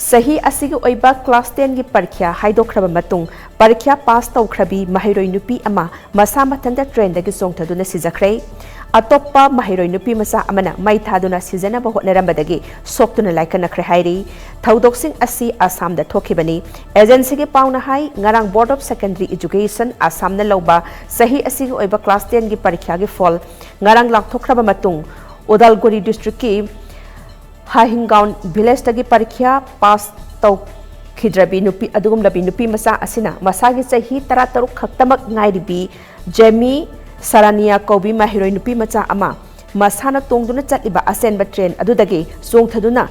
सही असिगी ओइबा क्लास 10 की परीक्षा हाइदोख्रबा मतुंग परीक्षा पास तौख्रबी महिरोइ नुपी अमा मसा मथंदा ट्रेन दगी सोंगथदुना सिजखरे अतोप्पा महिरोइ नुपी मसा अमना मै थादुना सिजनबा होटनरमबदगी सोक्तुना लाइकनखरे हाइरी थौदोक्सिंग असि आसामदा थोखिबनी एजेंसी के पाउना हाई ngarang board of secondary education आसामना लौबा सही असिगी ओइबा क्लास 10 की परीक्षा की फॉल ngarang लाक्थोख्रबा मतुंग उदालगुरी डिस्ट्रिक्ट की हाहिंगाउन विलेज तगी परीक्षा पास तौखिद्रबी नुपी अदुगुमलबी नुपी मसा असिना मसागी चही 13 खक्तमक नाइरिबी जेमी सरानिया कौबी महिरोइ नुपी मचा अमा मसाना तोंगदुना चटलिबा असेनबा ट्रेन अदुदगी सोंगथदुना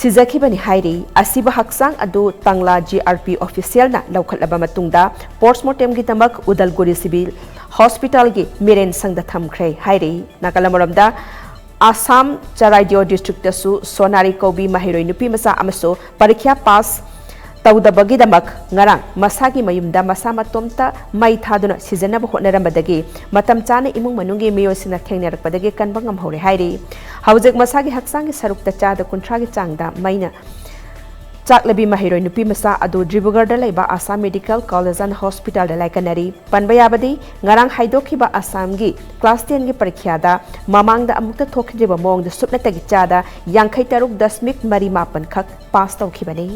सिजखिबनी हाइरी असिबा हक्सांग अदु तंगला जीआरपी ऑफिशियल ना लौखलबा मतुंगदा पोस्टमार्टम की तमक उदलगुरी सिविल हॉस्पिटल की मिरेन संगदा थमख्रे हाइरी नाकलमरमदा आसाम चराइदियो डिस्ट्रिक्ट सोनारी कौबी महिरोइ नुपी मसा अमसो परीक्षा पास तौदबगीदमक ngarang मसागी मयुमदा मसा मतोमता मै थादुना सिजनबा होटनरमबदगी मतम चाना इमुंग मनुंगी मियोसिना थेंगनरकपदगी कनबा ngamhore हाइरी हौजिक मसागी हक्सांगी सरुकता चादा 30 की चांगदा मैना चाकलबी महिरोइ नुपी मसा अदु डिब्रुगढ़ लेबा Assam medical college and hospital लाइकनरी पनबयाबदी ngarang हाइदोखिबा आसाम की क्लास 10 की परीक्षादा ममांगदा अमुक्ता थोखिद्रिबा मोंगदा सुपनतगी चादा 53.38 खक पास तौखिबनी।